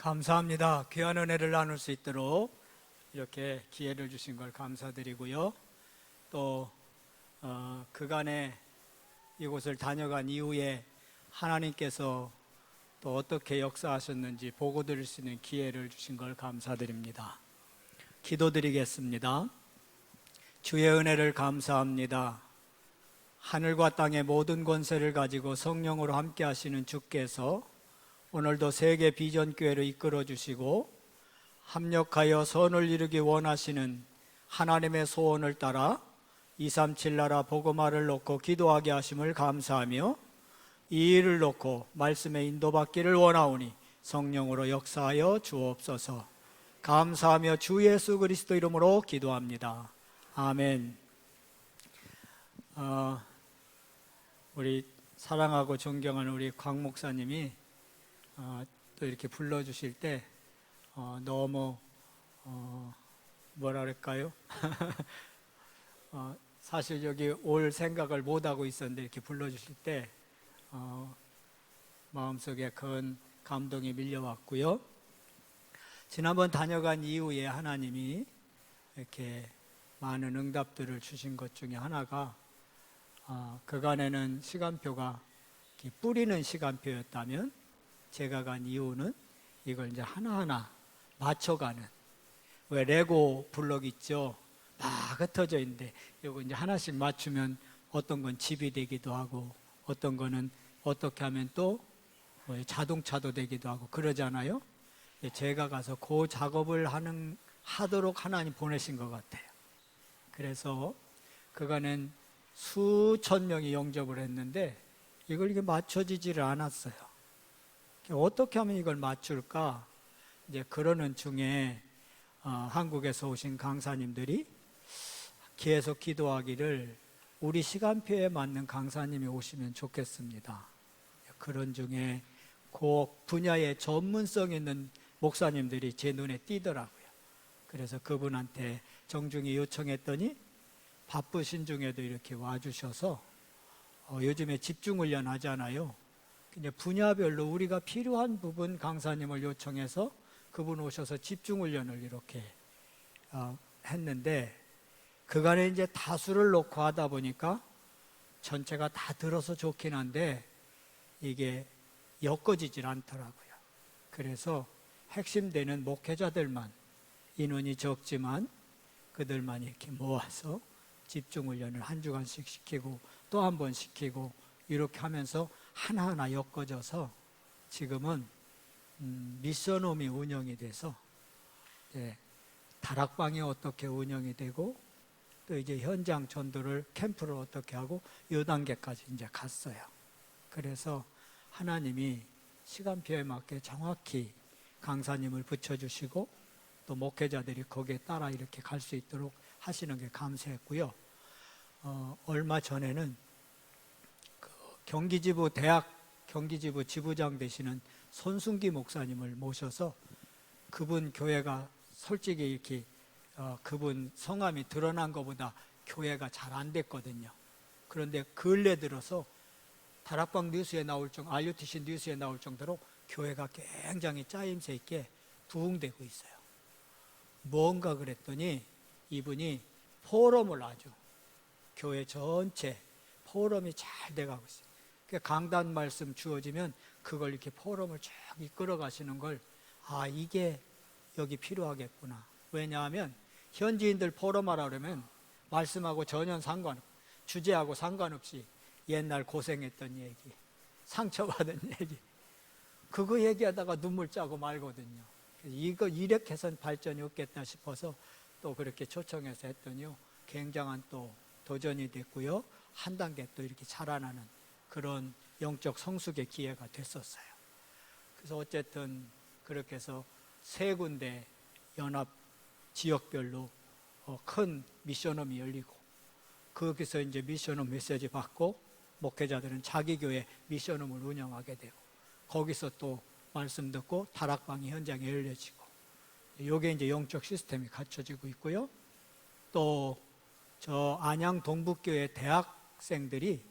감사합니다. 귀한 은혜를 나눌 수 있도록 이렇게 기회를 주신 걸 감사드리고요. 또 그간에 이곳을 다녀간 이후에 하나님께서 또 어떻게 역사하셨는지 보고 드릴 수 있는 기회를 주신 걸 감사드립니다. 기도드리겠습니다. 주의 은혜를 감사합니다. 하늘과 땅의 모든 권세를 가지고 성령으로 함께 하시는 주께서 오늘도 세계 비전교회를 이끌어 주시고 합력하여 선을 이루기 원하시는 하나님의 소원을 따라 237 나라 복음화를 놓고 기도하게 하심을 감사하며 이 일을 놓고 말씀에 인도받기를 원하오니 성령으로 역사하여 주옵소서. 감사하며 주 예수 그리스도 이름으로 기도합니다. 아멘. 우리 사랑하고 존경하는 우리 곽 목사님이 또 이렇게 불러주실 때 너무 뭐라 그럴까요? 사실 여기 올 생각을 못하고 있었는데 이렇게 불러주실 때 마음속에 큰 감동이 밀려왔고요. 지난번 다녀간 이후에 하나님이 이렇게 많은 응답들을 주신 것 중에 하나가 그간에는 시간표가 이렇게 뿌리는 시간표였다면 제가 간 이유는 이걸 이제 하나하나 맞춰가는, 왜 레고 블록 있죠? 막 흩어져 있는데 이거 이제 하나씩 맞추면 어떤 건 집이 되기도 하고 어떤 거는 어떻게 하면 또 자동차도 되기도 하고 그러잖아요. 제가 가서 그 작업을 하도록 하나님 보내신 것 같아요. 그래서 그간엔 수천 명이 영접을 했는데 이걸 이게 맞춰지지를 않았어요. 어떻게 하면 이걸 맞출까? 이제 그러는 중에 한국에서 오신 강사님들이 계속 기도하기를 우리 시간표에 맞는 강사님이 오시면 좋겠습니다. 그런 중에 그 분야에 전문성 있는 목사님들이 제 눈에 띄더라고요. 그래서 그분한테 정중히 요청했더니 바쁘신 중에도 이렇게 와주셔서 요즘에 집중훈련 하잖아요. 이제 분야별로 우리가 필요한 부분 강사님을 요청해서 그분 오셔서 집중훈련을 이렇게 했는데 그간에 이제 다수를 놓고 하다 보니까 전체가 다 들어서 좋긴 한데 이게 엮어지질 않더라고요. 그래서 핵심되는 목회자들만, 인원이 적지만 그들만 이렇게 모아서 집중훈련을 한 주간씩 시키고 또 한 번 시키고 이렇게 하면서 하나하나 엮어져서 지금은 미션홈이 운영이 돼서 다락방이 어떻게 운영이 되고 또 이제 현장 전도를 캠프를 어떻게 하고 이 단계까지 이제 갔어요. 그래서 하나님이 시간표에 맞게 정확히 강사님을 붙여주시고 또 목회자들이 거기에 따라 이렇게 갈 수 있도록 하시는 게 감사했고요. 얼마 전에는 대학 경기지부 지부장 되시는 손순기 목사님을 모셔서 그분 교회가 솔직히 이렇게 그분 성함이 드러난 것보다 교회가 잘 안 됐거든요. 그런데 근래 들어서 다락방 뉴스에 나올 정도, RUTC 뉴스에 나올 정도로 교회가 굉장히 짜임새 있게 부흥되고 있어요. 뭔가 그랬더니 이분이 포럼을 아주 교회 전체 포럼이 잘 돼가고 있어요. 강단 말씀 주어지면 그걸 이렇게 포럼을 쭉 이끌어 가시는 걸 이게 여기 필요하겠구나. 왜냐하면 현지인들 포럼하라 그러면 말씀하고 전혀 주제하고 상관없이 옛날 고생했던 얘기, 상처받은 얘기 그거 얘기하다가 눈물 짜고 말거든요. 이거 이렇게 해서는 발전이 없겠다 싶어서 또 그렇게 초청해서 했더니요 굉장한 또 도전이 됐고요. 한 단계 또 이렇게 자라나는 그런 영적 성숙의 기회가 됐었어요. 그래서 어쨌든 그렇게 해서 3군데 연합 지역별로 큰 미션홈이 열리고 거기서 이제 미션홈 메시지 받고 목회자들은 자기 교회 미션홈을 운영하게 되고 거기서 또 말씀 듣고 다락방이 현장에 열려지고 이게 이제 영적 시스템이 갖춰지고 있고요. 또 저 안양 동북교회 대학생들이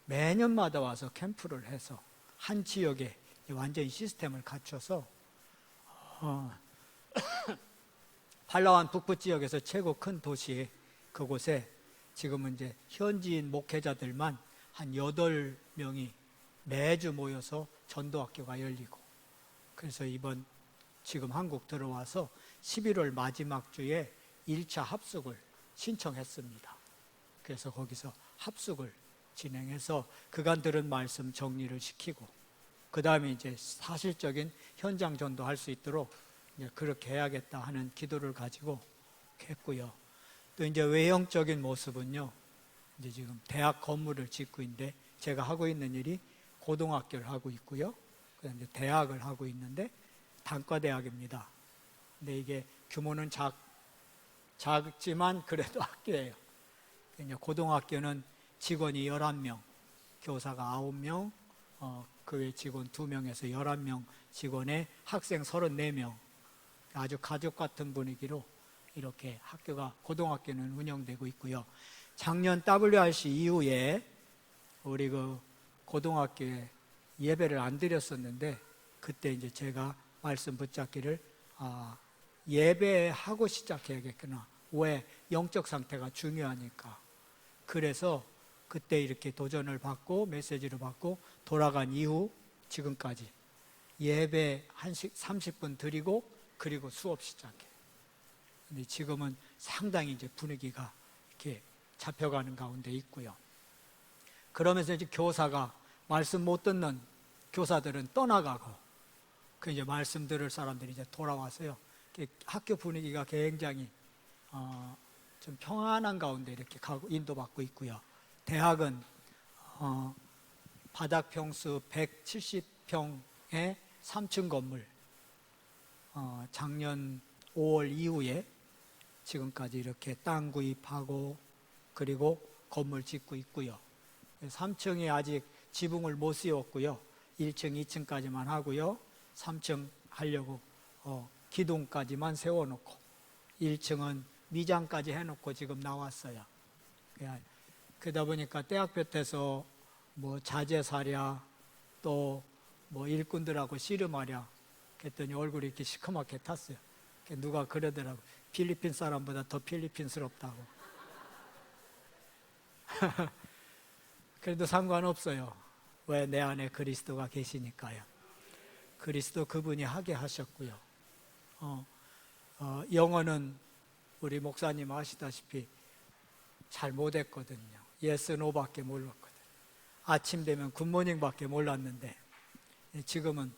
매년마다 와서 캠프를 해서 한 지역에 완전히 시스템을 갖춰서 어, 팔라완 북부 지역에서 최고 큰 도시 그곳에 지금은 이제 현지인 목회자들만 한 8명이 매주 모여서 전도학교가 열리고, 그래서 이번 지금 한국 들어와서 11월 마지막 주에 1차 합숙을 신청했습니다. 그래서 거기서 합숙을 진행해서 그간 들은 말씀 정리를 시키고, 그 다음에 이제 사실적인 현장 전도할 수 있도록 이제 그렇게 해야겠다 하는 기도를 가지고 했고요. 또 이제 외형적인 모습은요, 이제 지금 대학 건물을 짓고 있는데, 제가 하고 있는 일이 고등학교를 하고 있고요. 그다음에 대학을 하고 있는데 단과대학입니다. 근데 이게 규모는 작지만 그래도 학교예요. 이제 고등학교는 직원이 11명, 교사가 9명, 그 외 직원 2명에서 11명 직원의 학생 34명, 아주 가족 같은 분위기로 이렇게 학교가, 고등학교는 운영되고 있고요. 작년 WRC 이후에 우리 그 고등학교에 예배를 안 드렸었는데, 그때 이제 제가 말씀 붙잡기를 예배하고 시작해야겠구나. 왜? 영적 상태가 중요하니까. 그래서 그때 이렇게 도전을 받고 메시지를 받고 돌아간 이후 지금까지 예배 30분 드리고 그리고 수업 시작해. 근데 지금은 상당히 이제 분위기가 이렇게 잡혀가는 가운데 있고요. 그러면서 이제 교사가 말씀 못 듣는 교사들은 떠나가고, 그 이제 말씀 들을 사람들이 이제 돌아와서요. 학교 분위기가 굉장히 좀 평안한 가운데 이렇게 가고 인도받고 있고요. 대학은 바닥 평수 170평의 3층 건물, 작년 5월 이후에 지금까지 이렇게 땅 구입하고 그리고 건물 짓고 있고요. 3층이 아직 지붕을 못 씌웠고요. 1층, 2층까지만 하고요. 3층 하려고 기둥까지만 세워놓고 1층은 미장까지 해놓고 지금 나왔어요. 그러다 보니까 대학볕에서 뭐 자재사랴 또 뭐 일꾼들하고 씨름하랴 그랬더니 얼굴이 이렇게 시커멓게 탔어요. 누가 그러더라고. 필리핀 사람보다 더 필리핀스럽다고. 그래도 상관없어요. 왜? 내 안에 그리스도가 계시니까요. 그리스도 그분이 하게 하셨고요. 영어는 우리 목사님 아시다시피 잘 못했거든요. 예스, 노밖에 몰랐거든요. 아침 되면 굿모닝밖에 몰랐는데 지금은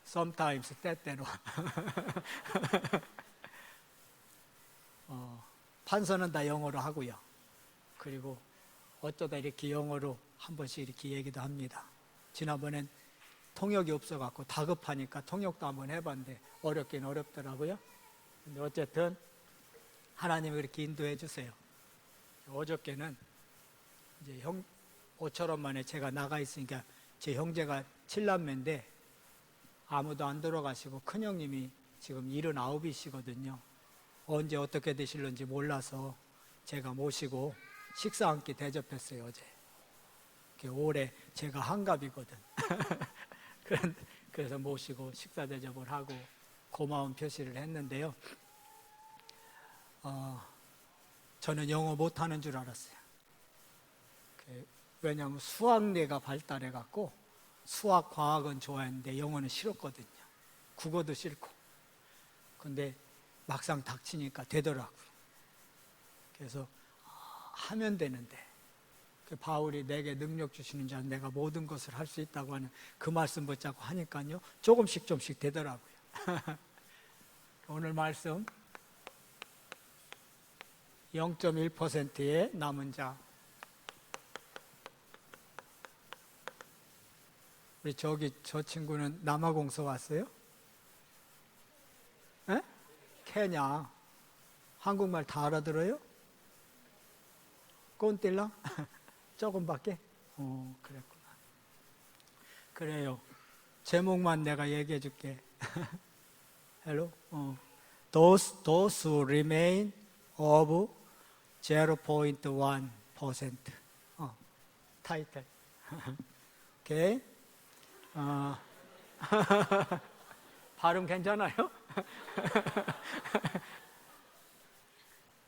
sometimes, 때때로 판서는 다 영어로 하고요. 그리고 어쩌다 이렇게 영어로 한 번씩 이렇게 얘기도 합니다. 지난번엔 통역이 없어갖고 다급하니까 통역도 한번 해봤는데 어렵긴 어렵더라고요. 근데 어쨌든 하나님이 그렇게 인도해 주세요. 어저께는 이제 5,000원 만에 제가 나가 있으니까 제 형제가 7남매인데 아무도 안 돌아가시고 큰형님이 지금 79이시거든요. 언제 어떻게 되실런지 몰라서 제가 모시고 식사 한 끼 대접했어요, 어제. 올해 제가 한갑이거든. 그래서 모시고 식사 대접을 하고 고마운 표시를 했는데요. 저는 영어 못하는 줄 알았어요. 왜냐하면 수학내가 발달해갖고 수학, 과학은 좋아했는데 영어는 싫었거든요. 국어도 싫고. 근데 막상 닥치니까 되더라고요. 그래서 하면 되는데 바울이 내게 능력 주시는 자 내가 모든 것을 할 수 있다고 하는 그 말씀 붙잡고 하니까요. 조금씩 되더라고요. 오늘 말씀 0.1%의 남은 자. 우리 저 친구는 남아공서 왔어요? 에? 케냐. 한국말 다 알아들어요? 꼰띨랑? 조금밖에? 그랬구나. 그래요. 제목만 내가 얘기해 줄게. Hello? Those who remain of 0.1%. 타이틀. 오케이. 발음 괜찮아요?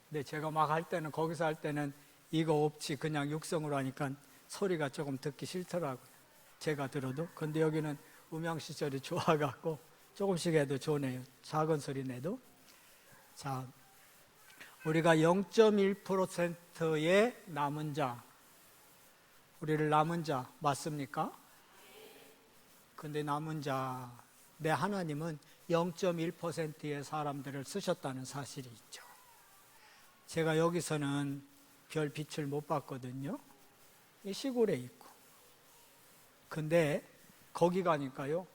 네, 제가 막 할 때는, 거기서 할 때는 이거 없이 그냥 육성으로 하니까 소리가 조금 듣기 싫더라고요. 제가 들어도. 근데 여기는 음향 시설이 좋아갖고 조금씩 해도 좋네요. 작은 소리 내도. 자, 우리가 0.1%의 남은 자, 우리를 남은 자 맞습니까? 근데 남은 자, 내 하나님은 0.1%의 사람들을 쓰셨다는 사실이 있죠. 제가 여기서는 별 빛을 못 봤거든요. 시골에 있고. 근데 거기 가니까요,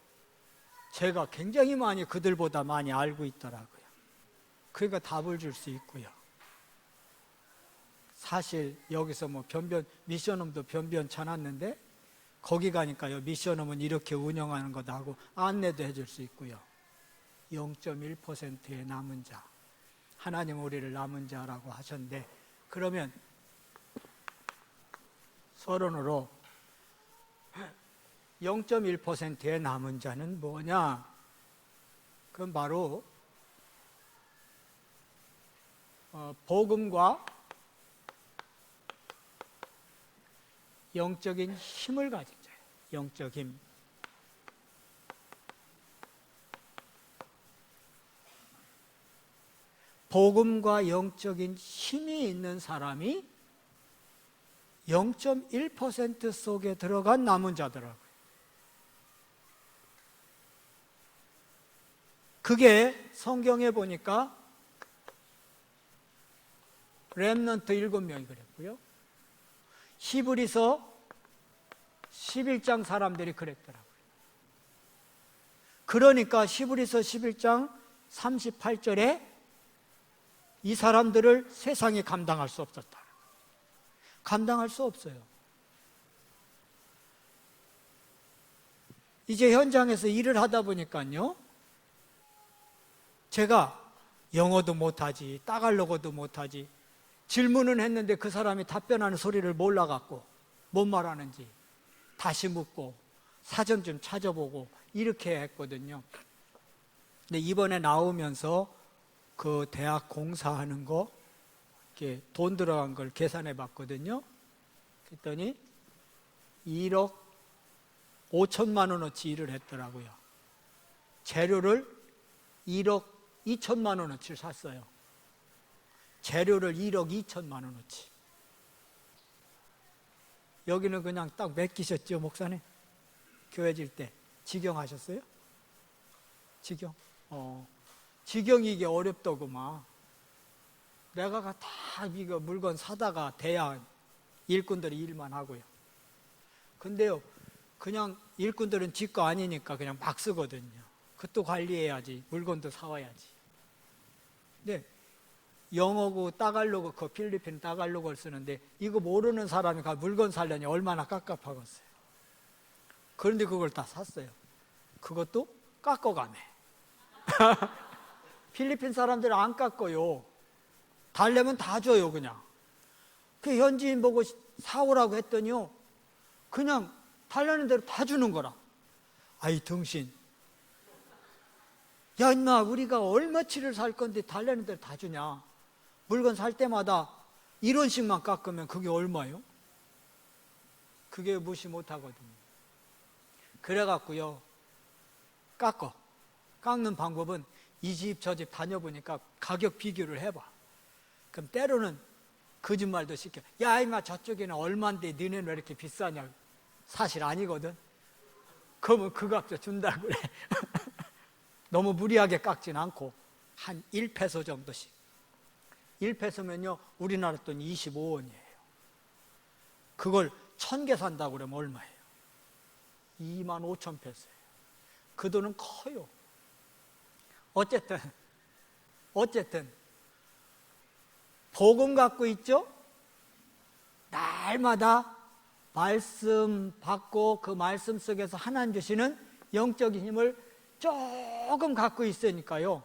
제가 굉장히 많이 그들보다 많이 알고 있더라고요. 그러니까 답을 줄 수 있고요. 사실 여기서 뭐 미션홈도 변변찮았는데 거기 가니까요, 미션홈은 이렇게 운영하는 거다 하고 안내도 해줄 수 있고요. 0.1%의 남은 자, 하나님 우리를 남은 자라고 하셨는데, 그러면 서론으로 0.1%의 남은 자는 뭐냐? 그건 바로 복음과 영적인 힘을 가진 자예요. 영적 힘. 복음과 영적인 힘이 있는 사람이 0.1% 속에 들어간 남은 자더라고요. 그게 성경에 보니까 렘넌트 7명이 그랬고요. 히브리서 11장 사람들이 그랬더라고요. 그러니까 히브리서 11장 38절에 이 사람들을 세상이 감당할 수 없었다. 감당할 수 없어요. 이제 현장에서 일을 하다 보니까요, 제가 영어도 못하지, 따갈로그도 못하지, 질문은 했는데 그 사람이 답변하는 소리를 몰라갖고 뭔 말하는지 다시 묻고 사전 좀 찾아보고 이렇게 했거든요. 근데 이번에 나오면서 그 대학 공사하는 거 이렇게 돈 들어간 걸 계산해 봤거든요. 그랬더니 1억 5천만 원어치 일을 했더라고요. 재료를 1억 2천만 원어치를 샀어요. 재료를 1억 2천만 원어치. 여기는 그냥 딱 맡기셨죠, 목사님? 교회 질 때 직영하셨어요? 직영? 직영이 이게 어렵더구만. 내가 다 이거 물건 사다가 돼야 일꾼들이 일만 하고요. 근데요, 그냥 일꾼들은 지 거 아니니까 그냥 막 쓰거든요. 그것도 관리해야지, 물건도 사와야지. 근데 영어고 따갈로그, 그 필리핀 따갈로그를 쓰는데 이거 모르는 사람이 가 물건 살려니 얼마나 깝깝하겠어요. 그런데 그걸 다 샀어요. 그것도 깎아가네. 필리핀 사람들은 안 깎아요. 달래면 다 줘요, 그냥. 그 현지인 보고 사오라고 했더니요, 그냥 달라는 대로 다 주는 거라. 아이 등신, 야 인마, 우리가 얼마치를 살 건데 달라는 대로 다 주냐. 물건 살 때마다 1원씩만 깎으면 그게 얼마요? 그게 무시 못하거든요. 그래갖고요, 깎는 방법은 이 집 저 집 다녀보니까 가격 비교를 해봐. 그럼 때로는 거짓말도 시켜. 야 임마, 저쪽에는 얼만데 너네는 왜 이렇게 비싸냐. 사실 아니거든. 그러면 그 값에 준다고 그래. 너무 무리하게 깎진 않고 한 1페소 정도씩. 1페소면요 우리나라 돈 25원이에요. 그걸 1000개 산다고 그러면 얼마예요? 25,000페소예요. 그 돈은 커요. 어쨌든 복음 갖고 있죠? 날마다 말씀 받고 그 말씀 속에서 하나님 주시는 영적인 힘을 조금 갖고 있으니까요,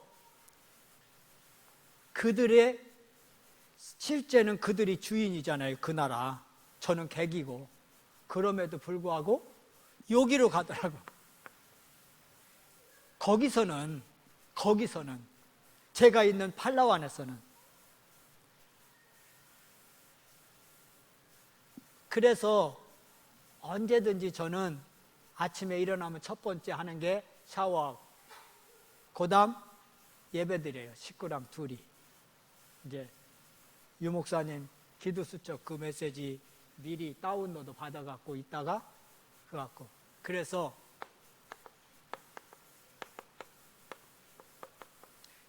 그들의 실제는 그들이 주인이잖아요. 그 나라. 저는 객이고. 그럼에도 불구하고 여기로 가더라고. 거기서는 제가 있는 팔라완에서는 그래서 언제든지 저는 아침에 일어나면 첫 번째 하는 게 샤워하고 그 다음 예배드려요. 식구랑 둘이. 이제 유 목사님 기도수첩 그 메시지 미리 다운로드 받아갖고 있다가 그갖고 그래서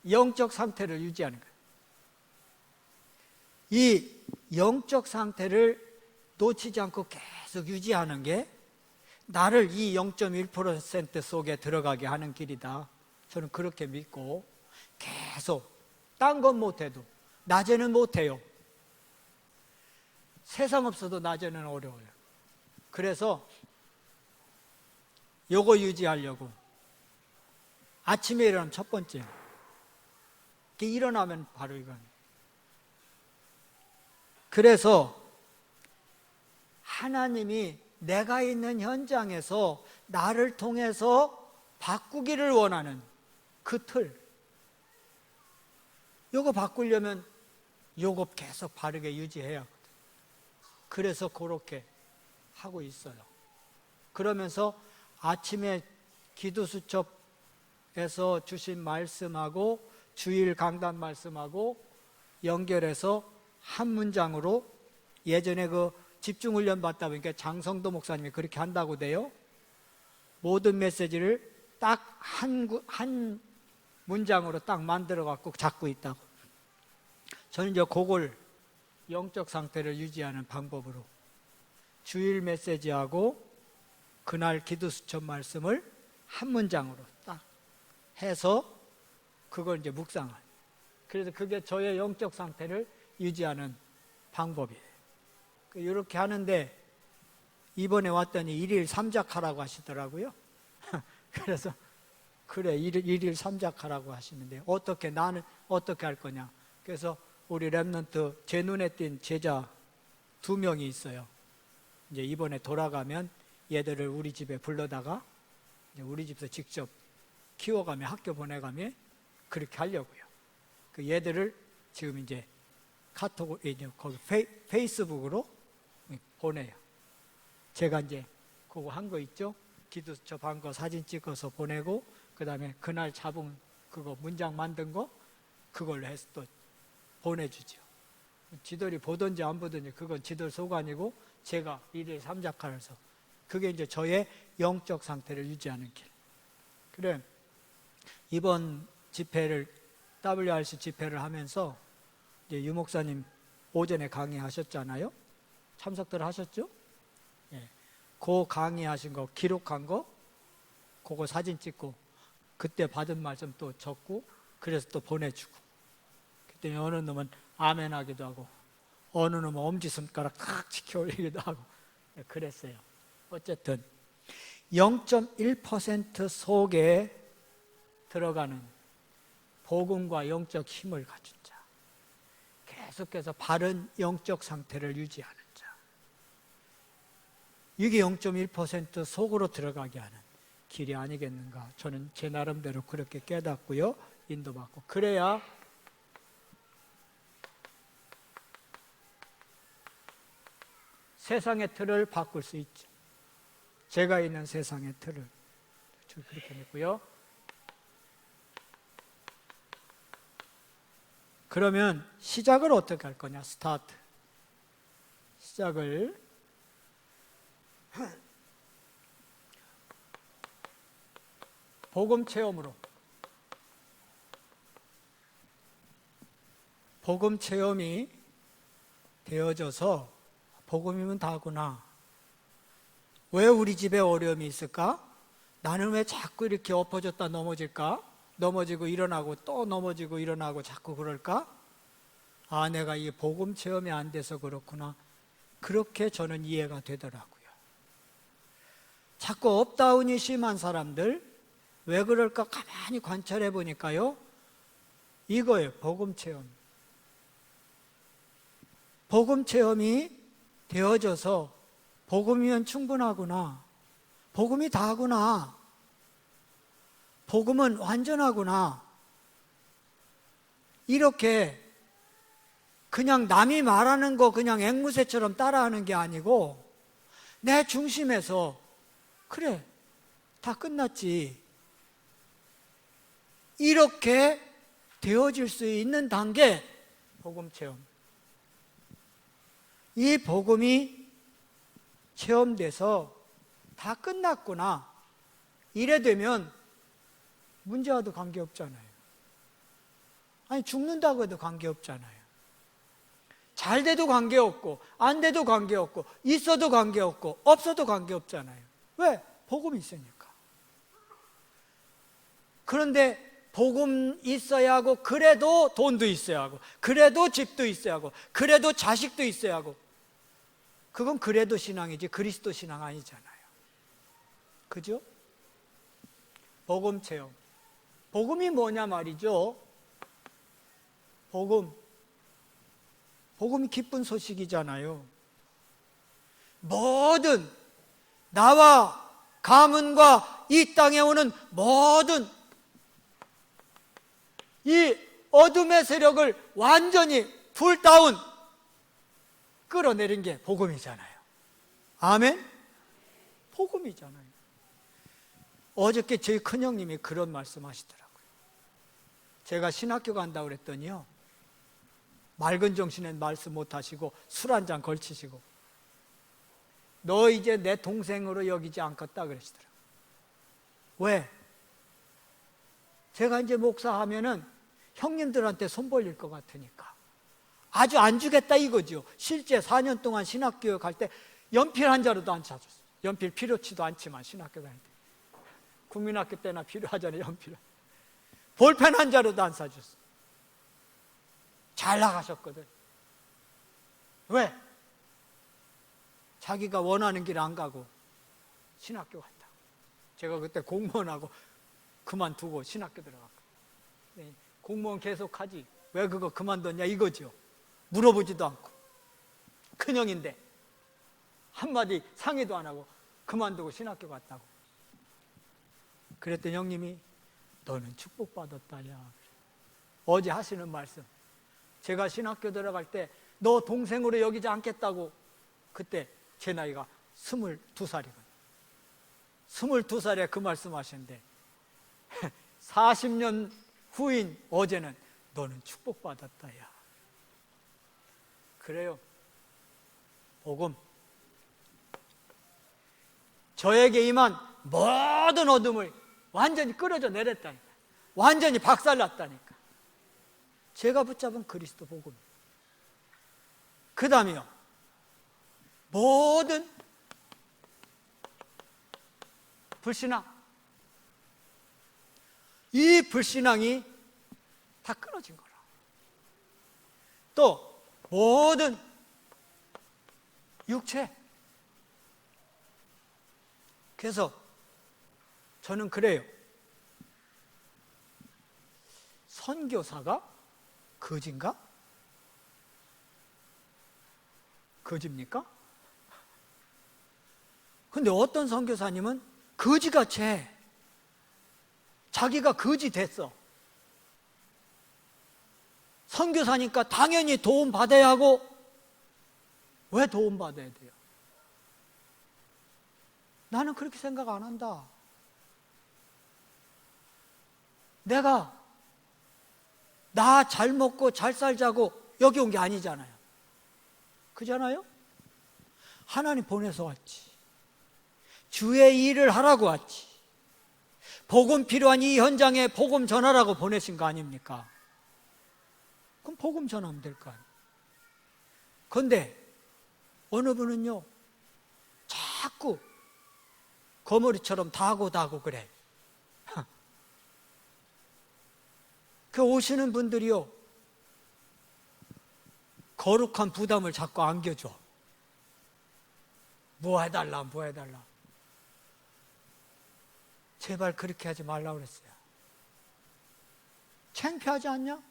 영적 상태를 유지하는 거예요. 이 영적 상태를 놓치지 않고 계속 유지하는 게 나를 이 0.1% 속에 들어가게 하는 길이다. 저는 그렇게 믿고 계속 딴 건 못해도 낮에는 못해요. 세상 없어도 낮에는 어려워요. 그래서 요거 유지하려고 아침에 일어나면 첫 번째 일어나면 바로 이건. 그래서 하나님이 내가 있는 현장에서 나를 통해서 바꾸기를 원하는 그 틀, 요거 바꾸려면 요거 계속 바르게 유지해야 하거든. 그래서 그렇게 하고 있어요. 그러면서 아침에 기도수첩에서 주신 말씀하고 주일 강단 말씀하고 연결해서 한 문장으로 예전에 그 집중훈련 받다 보니까 장성도 목사님이 그렇게 한다고 돼요. 모든 메시지를 딱 한 문장으로 딱 만들어 갖고 잡고 있다고. 저는 이제 그걸 영적 상태를 유지하는 방법으로 주일 메시지하고 그날 기도수첩 말씀을 한 문장으로 딱 해서 그걸 이제 묵상할. 그래서 그게 저의 영적 상태를 유지하는 방법이에요. 이렇게 하는데 이번에 왔더니 일일 삼작하라고 하시더라고요. 그래서 그래 일일 삼작하라고 하시는데 어떻게 나는 어떻게 할 거냐. 그래서 우리 랩런트 제 눈에 띈 제자 2명이 있어요. 이제 이번에 돌아가면 얘들을 우리 집에 불러다가 이제 우리 집에서 직접 키워가며 학교 보내가며 그렇게 하려고요. 그 얘들을 지금 이제 카톡, 거기 페이스북으로 보내요. 제가 이제 그거 한 거 있죠? 기도수첩 한 거 사진 찍어서 보내고, 그 다음에 그날 잡은 그거 문장 만든 거, 그걸로 해서 또 보내주죠. 지들이 보든지 안 보든지 그건 지들 소관이고, 제가 일일 삼작하면서 그게 이제 저의 영적 상태를 유지하는 길. 그래, 이번 집회를, WRC 집회를 하면서 이제 유 목사님 오전에 강의하셨잖아요. 참석들 하셨죠? 예. 그 강의하신 거, 기록한 거, 그거 사진 찍고, 그때 받은 말씀 또 적고, 그래서 또 보내주고. 그때 어느 놈은 아멘 하기도 하고, 어느 놈은 엄지손가락 탁 치켜 올리기도 하고, 그랬어요. 어쨌든, 0.1% 속에 들어가는 복음과 영적 힘을 가진 자, 계속해서 바른 영적 상태를 유지하는 자, 이게 0.1% 속으로 들어가게 하는 길이 아니겠는가. 저는 제 나름대로 그렇게 깨닫고요, 인도받고, 그래야 세상의 틀을 바꿀 수 있죠. 제가 있는 세상의 틀을 그렇게 했고요. 그러면 시작을 어떻게 할 거냐? 스타트. 시작을 복음 체험으로. 복음 체험이 되어져서 복음이면 다구나. 왜 우리 집에 어려움이 있을까? 나는 왜 자꾸 이렇게 엎어졌다 넘어질까? 넘어지고 일어나고 또 넘어지고 일어나고 자꾸 그럴까? 아, 내가 이 복음 체험이 안 돼서 그렇구나. 그렇게 저는 이해가 되더라고요. 자꾸 업다운이 심한 사람들, 왜 그럴까 가만히 관찰해 보니까요, 이거예요. 복음 체험. 복음 체험이 되어져서 복음이면 충분하구나, 복음이 다구나, 복음은 완전하구나. 이렇게 그냥 남이 말하는 거 그냥 앵무새처럼 따라하는 게 아니고 내 중심에서 그래, 다 끝났지. 이렇게 되어질 수 있는 단계, 복음 체험. 이 복음이 체험돼서 다 끝났구나. 이래 되면 문제와도 관계없잖아요. 아니, 죽는다고 해도 관계없잖아요. 잘 돼도 관계없고, 안 돼도 관계없고, 있어도 관계없고, 없어도 관계없잖아요. 왜? 복음이 있으니까. 그런데 복음 있어야 하고, 그래도 돈도 있어야 하고, 그래도 집도 있어야 하고, 그래도 자식도 있어야 하고, 그건 그래도 신앙이지 그리스도 신앙 아니잖아요. 그죠? 복음 체험. 복음이 뭐냐 말이죠. 복음이 기쁜 소식이잖아요. 모든 나와 가문과 이 땅에 오는 모든 이 어둠의 세력을 완전히 풀다운 끌어내린 게 복음이잖아요. 아멘? 복음이잖아요. 어저께 저희 큰형님이 그런 말씀 하시더라고요. 제가 신학교 간다고 그랬더니요, 맑은 정신엔 말씀 못 하시고 술 한 잔 걸치시고, 너 이제 내 동생으로 여기지 않겠다 그러시더라고요. 왜? 제가 이제 목사하면은 형님들한테 손 벌릴 것 같으니까 아주 안 주겠다 이거죠. 실제 4년 동안 신학교에 갈 때 연필 한 자루도 안 사줬어요. 연필 필요치도 않지만 신학교 다닐 때 국민학교 때나 필요하잖아요. 연필 볼펜 한 자루도 안 사줬어요. 잘 나가셨거든. 왜? 자기가 원하는 길 안 가고 신학교 갔다고. 제가 그때 공무원하고 그만두고 신학교 들어갔거든요. 공무원 계속하지 왜 그거 그만뒀냐 이거죠. 물어보지도 않고, 큰형인데 한마디 상의도 안 하고 그만두고 신학교 갔다고. 그랬더니 형님이 너는 축복받았다 야. 어제 하시는 말씀, 제가 신학교 들어갈 때 너 동생으로 여기지 않겠다고, 그때 제 나이가 22살이거든요 22살에 그 말씀 하시는데 40년 후인 어제는 너는 축복받았다 야. 그래요. 복음, 저에게 임한 모든 어둠을 완전히 끌어져 내렸다니까. 완전히 박살났다니까. 제가 붙잡은 그리스도 복음. 그 다음에요, 모든 불신앙, 이 불신앙이 다 끊어진 거라. 또 모든 육체. 그래서 저는 그래요. 선교사가 거지인가? 거지입니까? 근데 어떤 선교사님은 거지같이 해. 자기가 거지 됐어. 선교사니까 당연히 도움 받아야 하고. 왜 도움 받아야 돼요? 나는 그렇게 생각 안 한다. 내가 나 잘 먹고 잘 살자고 여기 온 게 아니잖아요. 그잖아요? 하나님 보내서 왔지. 주의 일을 하라고 왔지. 복음 필요한 이 현장에 복음 전하라고 보내신 거 아닙니까? 그럼 복음 전하면 될 거 아니에요. 그런데 어느 분은요, 자꾸 거머리처럼 다고 그래. 그 오시는 분들이요, 거룩한 부담을 자꾸 안겨줘. 뭐 해달라. 제발 그렇게 하지 말라고 그랬어요. 창피하지 않냐?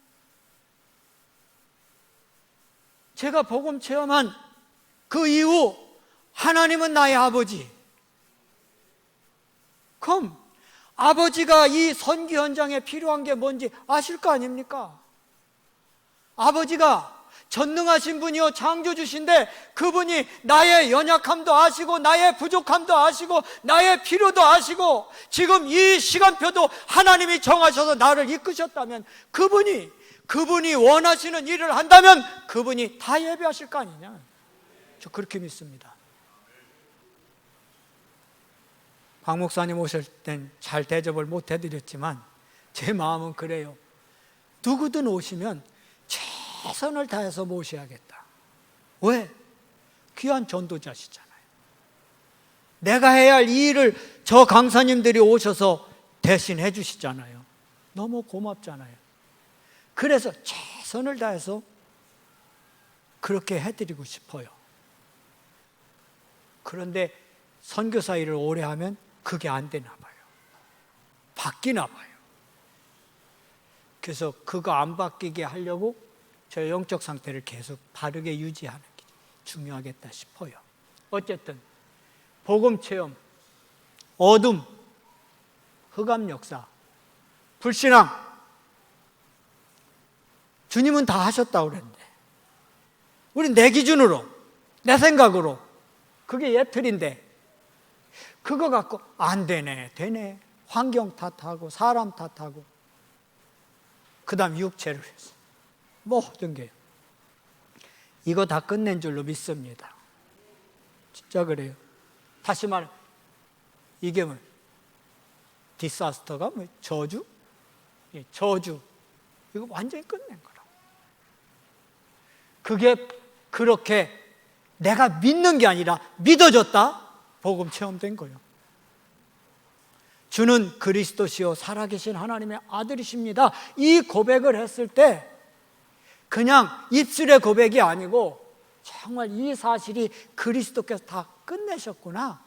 제가 복음 체험한 그 이후 하나님은 나의 아버지. 그럼 아버지가 이 선교 현장에 필요한 게 뭔지 아실 거 아닙니까? 아버지가 전능하신 분이요 창조주신데 그분이 나의 연약함도 아시고 나의 부족함도 아시고 나의 필요도 아시고 지금 이 시간표도 하나님이 정하셔서 나를 이끄셨다면 그분이 원하시는 일을 한다면 그분이 다 예배하실 거 아니냐. 저 그렇게 믿습니다. 박 목사님 오실 땐 잘 대접을 못 해드렸지만 제 마음은 그래요. 누구든 오시면 최선을 다해서 모셔야겠다. 왜? 귀한 전도자시잖아요. 내가 해야 할 이 일을 저 강사님들이 오셔서 대신 해주시잖아요. 너무 고맙잖아요. 그래서 최선을 다해서 그렇게 해드리고 싶어요. 그런데 선교사 일을 오래 하면 그게 안 되나 봐요. 바뀌나 봐요. 그래서 그거 안 바뀌게 하려고 저 영적 상태를 계속 바르게 유지하는 게 중요하겠다 싶어요. 어쨌든 복음 체험, 어둠, 흑암 역사, 불신앙 주님은 다 하셨다고 그랬는데 우린 내 기준으로 내 생각으로 그게 예틀인데 그거 갖고 안 되네 되네 환경 탓하고 사람 탓하고 그 다음 육체를 해서 모든 게 이거 다 끝낸 줄로 믿습니다. 진짜 그래요. 다시 말해 이게 뭐 디사스터가 뭐 저주? 저주 이거 완전히 끝낸 거라고. 그게 그렇게 내가 믿는 게 아니라 믿어졌다 복음 체험된 거예요. 주는 그리스도시요 살아계신 하나님의 아들이십니다. 이 고백을 했을 때 그냥 입술의 고백이 아니고 정말 이 사실이 그리스도께서 다 끝내셨구나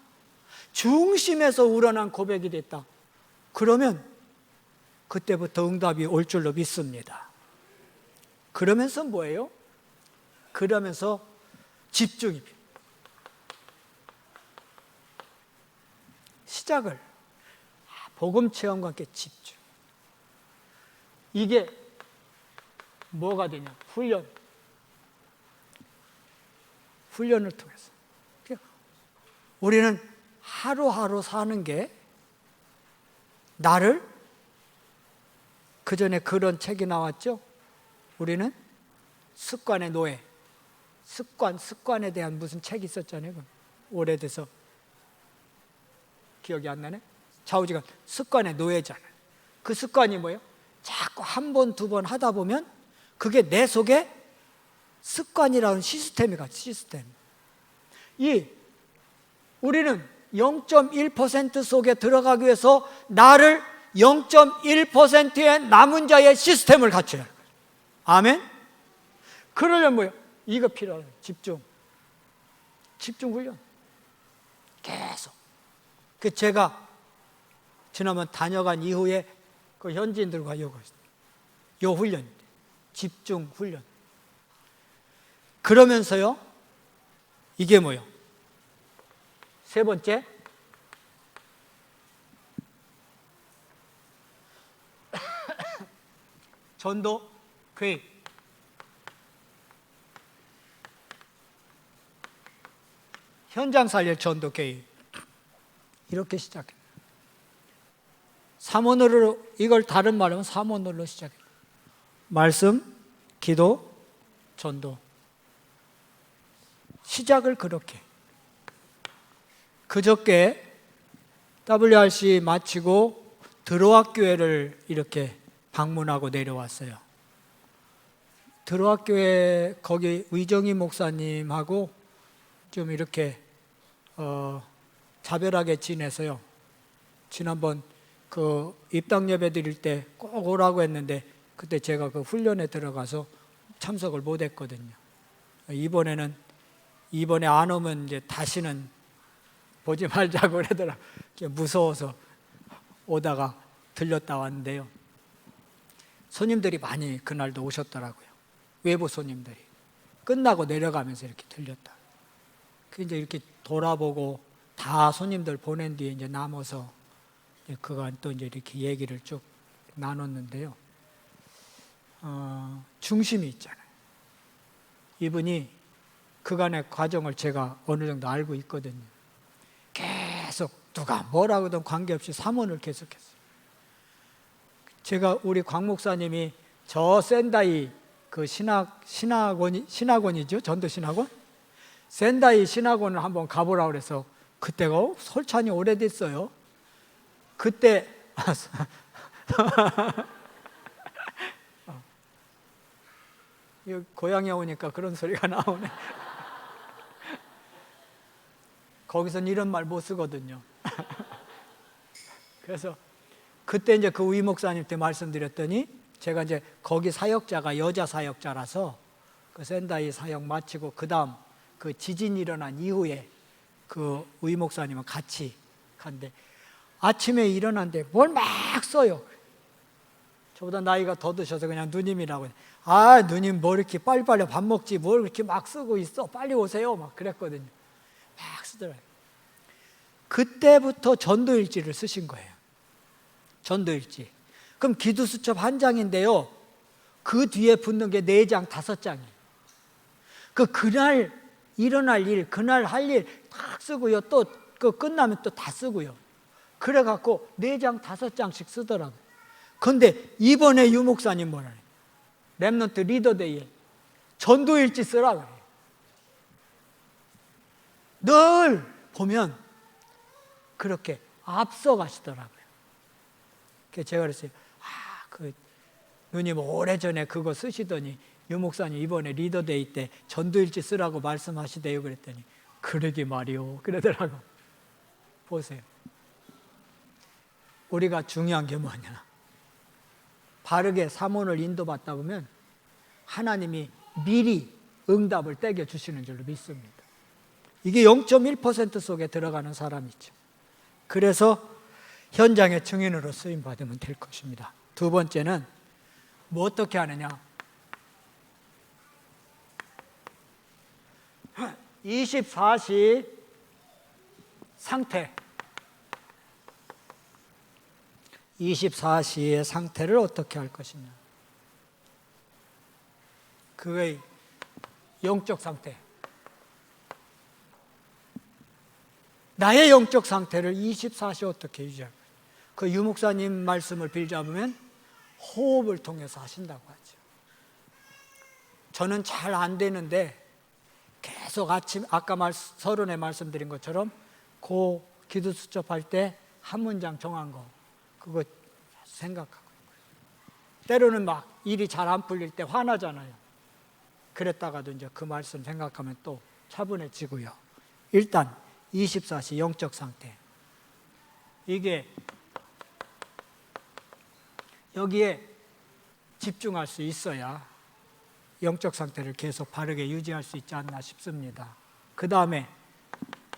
중심에서 우러난 고백이 됐다. 그러면 그때부터 응답이 올 줄로 믿습니다. 그러면서 뭐예요? 그러면서 집중이 시작을 복음 체험과 함께 집중. 이게 뭐가 되냐? 훈련을 통해서 우리는 하루하루 사는 게 나를 그 전에 그런 책이 나왔죠. 우리는 습관의 노예. 습관에 대한 무슨 책이 있었잖아요. 오래돼서 기억이 안 나네. 좌우지간 습관의 노예잖아요. 그 습관이 뭐예요? 자꾸 한 번, 두 번 하다 보면 그게 내 속에 습관이라는 시스템이 같이 시스템. 우리는 0.1% 속에 들어가기 위해서 나를 0.1%의 남은 자의 시스템을 갖춰야 해요. 아멘? 그러려면 뭐예요? 이거 필요해요. 집중 훈련. 계속. 제가 지난번 다녀간 이후에 그 현지인들과 요 훈련, 집중 훈련. 그러면서요, 이게 뭐예요? 세 번째, 전도 계획. 현장 살릴 전도 계획. 이렇게 시작해요. 3원으로 이걸 다른 말로 하면 3원으로 시작해요. 말씀, 기도, 전도. 시작을 그렇게. 그저께 WRC 마치고 드로아 교회를 이렇게 방문하고 내려왔어요. 드로아 교회 거기 의정희 목사님하고 좀 이렇게 자별하게 지내서요. 지난번 그 입당 예배 드릴 때 꼭 오라고 했는데 그때 제가 그 훈련에 들어가서 참석을 못 했거든요. 이번에 안 오면 이제 다시는 보지 말자고 그러더라고요. 무서워서 오다가 들렸다 왔는데요. 손님들이 많이 그날도 오셨더라고요. 외부 손님들이. 끝나고 내려가면서 이렇게 들렸다. 이제 이렇게 돌아보고 다 손님들 보낸 뒤에 이제 남아서 그간 또 이제 이렇게 얘기를 쭉 나눴는데요. 중심이 있잖아요. 이분이 그간의 과정을 제가 어느 정도 알고 있거든요. 계속 누가 뭐라고든 관계없이 삼원을 계속했어요. 제가 우리 광 목사님이 저 센다이 그 신학원이죠. 전도 신학원? 센다이 신학원을 한번 가보라고 그래서 그때가 설찬이 오래됐어요. 그때 고향에 오니까 그런 소리가 나오네. 거기선 이런 말 못 쓰거든요. 그래서 그때 이제 그 우이 목사님한테 말씀드렸더니 제가 이제 거기 사역자가 여자 사역자라서 그 센다이 사역 마치고 그 다음 그 지진이 일어난 이후에 그 우이 목사님은 같이 간데 아침에 일어났는데 뭘 막 써요. 저보다 나이가 더 드셔서 그냥 누님이라고. 아, 누님 뭐 이렇게 빨리빨리 밥 먹지 뭘 이렇게 막 쓰고 있어. 빨리 오세요. 막 그랬거든요. 막 쓰더라고요. 그때부터 전도일지를 쓰신 거예요. 전도일지. 그럼 기도수첩 한 장인데요. 그 뒤에 붙는 게 4장, 5장이에요. 그날 일어날 일, 그날 할 일 딱 쓰고요. 또 그 끝나면 또 다 쓰고요. 그래갖고 4장, 5장씩 쓰더라고요. 그런데 이번에 유 목사님 뭐라 해요? 렘넌트 리더데이에 전도일지 쓰라고 해요. 늘 보면 그렇게 앞서 가시더라고요. 그래서 제가 그랬어요. 그 누님 오래전에 그거 쓰시더니 유 목사님 이번에 리더데이 때 전도일지 쓰라고 말씀하시대요. 그랬더니 그러게 말이요. 그러더라고. 보세요. 우리가 중요한 게 뭐냐. 바르게 사문을 인도받다 보면 하나님이 미리 응답을 떼겨 주시는 줄로 믿습니다. 이게 0.1% 속에 들어가는 사람이죠. 그래서 현장의 증인으로 쓰임받으면 될 것입니다. 두 번째는 뭐 어떻게 하느냐. 24시 상태. 24시의 상태를 어떻게 할 것이냐. 그의 영적 상태. 나의 영적 상태를 24시 어떻게 유지할 것이냐. 그 유목사님 말씀을 빌자면 호흡을 통해서 하신다고 하죠. 저는 잘 안 되는데 계속 아까 서론에 말씀드린 것처럼 그 기도 수첩할 때 한 문장 정한 거 그거 생각하고 있고요. 때로는 막 일이 잘 안 풀릴 때 화나잖아요. 그랬다가도 이제 그 말씀 생각하면 또 차분해지고요. 일단 24시 영적 상태. 이게 여기에 집중할 수 있어야 영적 상태를 계속 바르게 유지할 수 있지 않나 싶습니다. 그 다음에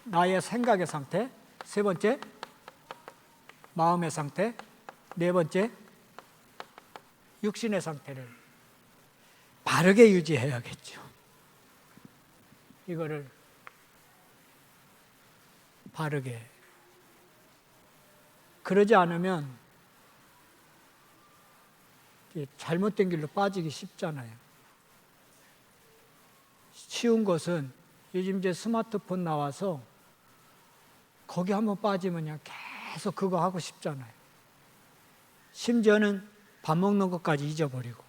나의 생각의 상태, 세 번째 마음의 상태, 네 번째 육신의 상태를 바르게 유지해야겠죠. 이거를 바르게. 그러지 않으면 잘못된 길로 빠지기 쉽잖아요. 쉬운 것은 요즘 이제 스마트폰 나와서 거기 한번 빠지면 그냥 계속 그거 하고 싶잖아요. 심지어는 밥 먹는 것까지 잊어버리고.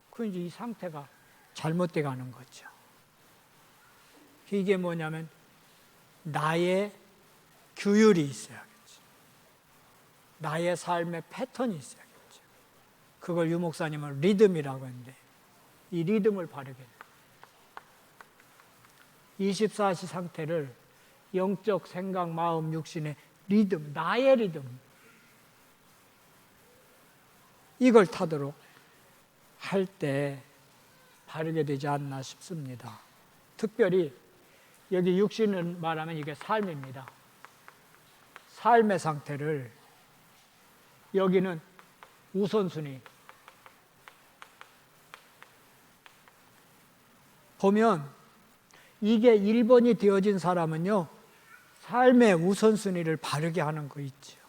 그 이제 이 상태가 잘못돼 가는 거죠. 이게 뭐냐면 나의 규율이 있어야겠죠. 나의 삶의 패턴이 있어야겠죠. 그걸 유 목사님은 리듬이라고 했는데 이 리듬을 바르게 24시 상태를 영적 생각, 마음, 육신의 리듬, 나의 리듬 이걸 타도록 할 때 바르게 되지 않나 싶습니다. 특별히 여기 육신을 말하면 이게 삶입니다. 삶의 상태를 여기는 우선순위 보면 이게 1번이 되어진 사람은요 삶의 우선순위를 바르게 하는 거 있죠.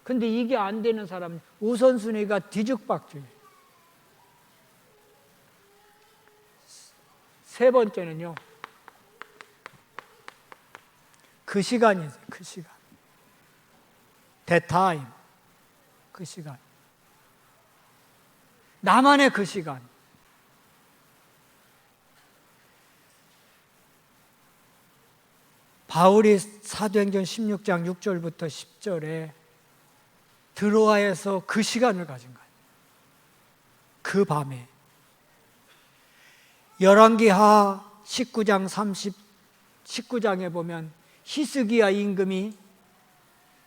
근데 이게 안 되는 사람 우선순위가 뒤죽박죽이에요. 세 번째는요, 그 시간이세요. 그 시간. That time. 그 시간. 나만의 그 시간. 바울이 사도행전 16장 6절부터 10절에 드로아에서 그 시간을 가진 거예요. 그 밤에. 열왕기하 19장에 보면 히스기야 임금이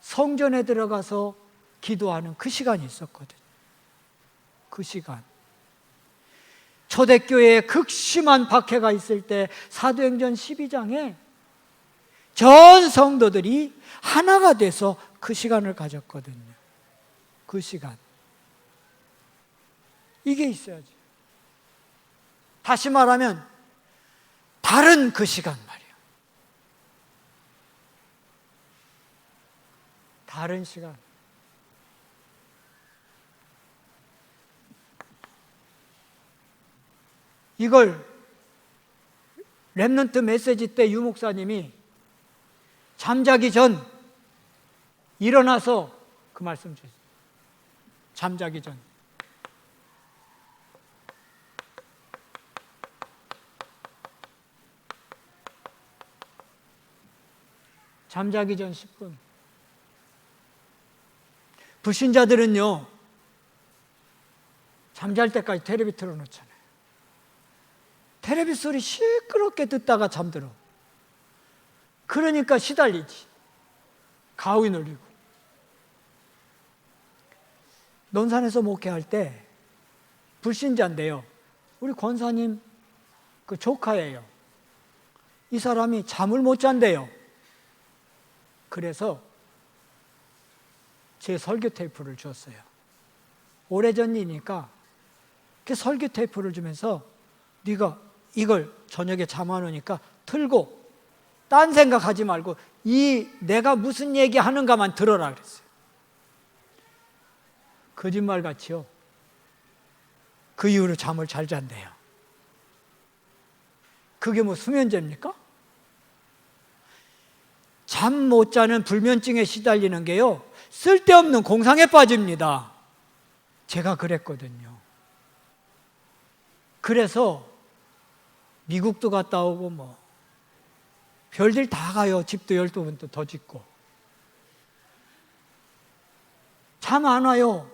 성전에 들어가서 기도하는 그 시간이 있었거든요. 그 시간. 초대교회에 극심한 박해가 있을 때 사도행전 12장에 전 성도들이 하나가 돼서 그 시간을 가졌거든요. 그 시간. 이게 있어야지. 다시 말하면 다른 그 시간 말이에요. 다른 시간. 이걸 렘넌트 메시지 때 유 목사님이 잠자기 전 일어나서 그 말씀 주셨어요. 잠자기 전. 잠자기 전 10분. 불신자들은요, 잠잘 때까지 테레비 틀어놓잖아요. 테레비 소리 시끄럽게 듣다가 잠들어. 그러니까 시달리지. 가위 눌리고. 논산에서 목회할 때 불신자인데요, 우리 권사님 그 조카예요. 이 사람이 잠을 못 잔대요. 그래서 제 설교 테이프를 줬어요. 오래전 일이니까 그 설교 테이프를 주면서 네가 이걸 저녁에 잠 안 오니까 틀고 딴 생각하지 말고 이 내가 무슨 얘기 하는가만 들어라 그랬어요. 거짓말같이요. 그 이후로 잠을 잘 잔대요. 그게 뭐 수면제입니까? 잠 못 자는 불면증에 시달리는 게요, 쓸데없는 공상에 빠집니다. 제가 그랬거든요. 그래서 미국도 갔다 오고 뭐 별들 다 가요. 집도 12번도 더 짓고. 잠 안 와요.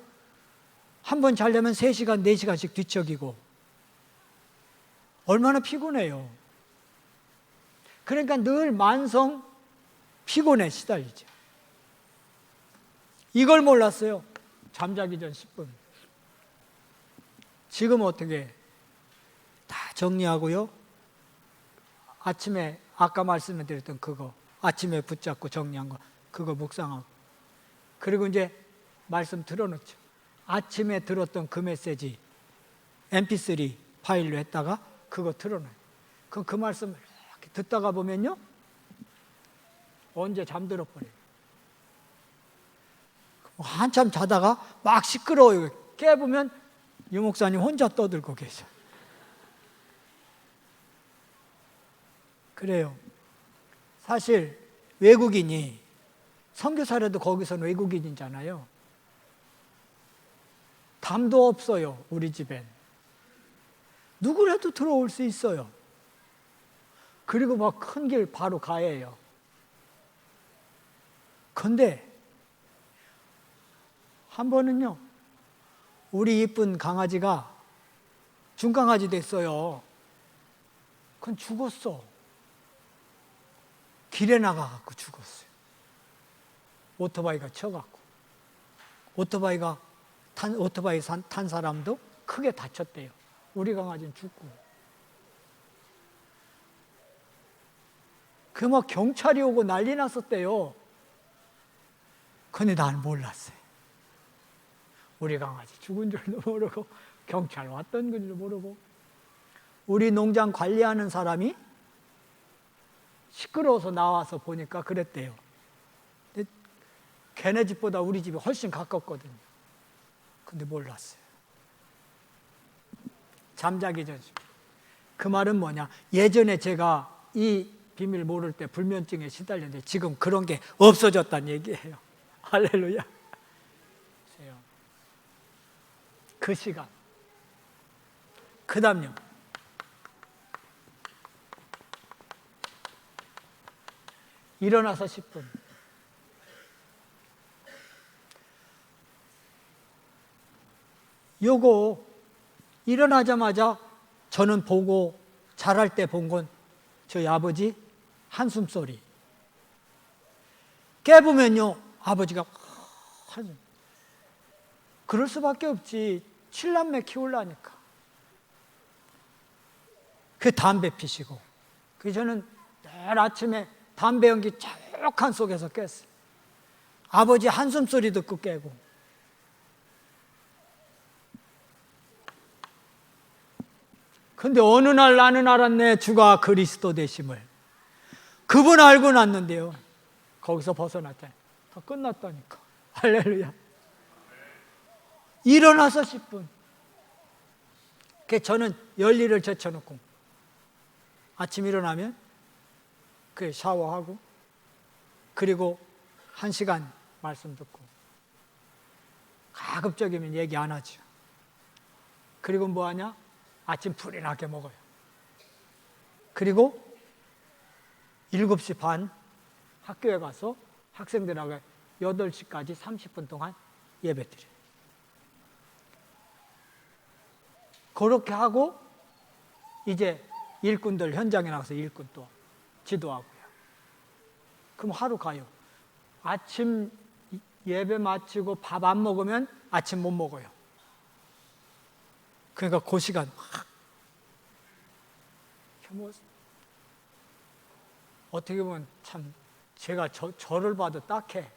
한 번 자려면 3시간, 4시간씩 뒤척이고. 얼마나 피곤해요. 그러니까 늘 만성 피곤에 시달리죠. 이걸 몰랐어요. 잠자기 전 10분. 지금 어떻게 다 정리하고요. 아침에 아까 말씀드렸던 그거 아침에 붙잡고 정리한 거 그거 묵상하고, 그리고 이제 말씀 들어놓죠. 아침에 들었던 그 메시지 mp3 파일로 했다가 그거 틀어놔요. 그럼 그 말씀을 이렇게 듣다가 보면요, 언제 잠들어 버려요. 한참 자다가 막 시끄러워요. 깨보면 유 목사님 혼자 떠들고 계셔. 그래요. 사실 외국인이 선교사라도 거기서는 외국인이잖아요. 담도 없어요. 우리 집엔. 누구라도 들어올 수 있어요. 그리고 막 큰 길 바로 가예요. 근데 한 번은요, 우리 이쁜 강아지가 중강아지 됐어요. 그건 죽었어. 길에 나가갖고 죽었어요. 오토바이가 쳐갖고. 오토바이 탄 사람도 크게 다쳤대요. 우리 강아지는 죽고. 그 막 경찰이 오고 난리 났었대요. 근데 난 몰랐어요. 우리 강아지 죽은 줄도 모르고 경찰 왔던 줄도 모르고. 우리 농장 관리하는 사람이 시끄러워서 나와서 보니까 그랬대요. 걔네 집보다 우리 집이 훨씬 가깝거든요. 근데 몰랐어요. 잠자기 전. 그 말은 뭐냐? 예전에 제가 이 비밀 모를 때 불면증에 시달렸는데 지금 그런 게 없어졌다는 얘기예요. 할렐루야. 그 시간. 그 다음요. 일어나서 10분. 요거 일어나자마자 저는 보고 자랄 때 본 건 저희 아버지 한숨 소리. 깨보면요 아버지가 한숨. 그럴 수밖에 없지. 7남매 키우려니까. 그 담배 피시고. 그래서 저는 내일 아침에 담배 연기 쫙한 속에서 깼어요. 아버지 한숨 소리 듣고 깨고. 근데 어느 날 나는 알았네. 주가 그리스도 되심을. 그분 알고 났는데요. 거기서 벗어났잖아요. 다 끝났다니까. 할렐루야. 일어나서 10분. 저는 열일을 제쳐놓고 아침 일어나면 그 샤워하고 그리고 1시간 말씀 듣고 가급적이면 얘기 안 하죠. 그리고 뭐 하냐? 아침 불이 나게 먹어요. 그리고 7시 반 학교에 가서 학생들하고 8시까지 30분 동안 예배 드려요. 그렇게 하고 이제 일꾼들 현장에 나가서 일꾼 또 지도하고요. 그럼 하루 가요. 아침 예배 마치고 밥 안 먹으면 아침 못 먹어요. 그러니까 그 시간 뭐 어떻게 보면 참 제가 저를 봐도 딱해.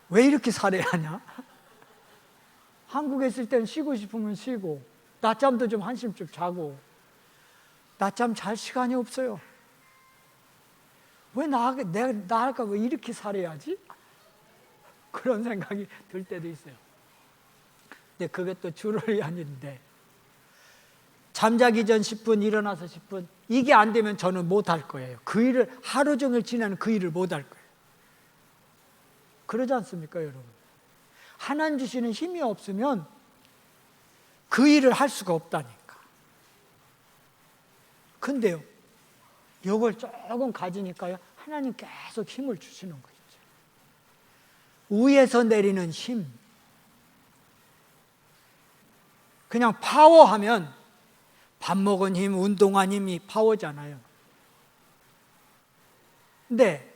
왜 이렇게 살해하냐? 한국에 있을 땐 쉬고 싶으면 쉬고 낮잠도 좀 한숨씩 자고 낮잠 잘 시간이 없어요. 왜 나할까 왜 이렇게 살해야지? 그런 생각이 들 때도 있어요. 근데 그게 또 주를 위한 일인데 잠자기 전 10분 일어나서 10분 이게 안 되면 저는 못 할 거예요. 그 일을 하루 종일 지나는 그 일을 못 할 거예요. 그러지 않습니까 여러분? 하나님 주시는 힘이 없으면 그 일을 할 수가 없다니까. 근데요 이걸 조금 가지니까요 하나님 계속 힘을 주시는 거죠. 위에서 내리는 힘. 그냥 파워하면 밥 먹은 힘, 운동한 힘이 파워잖아요. 근데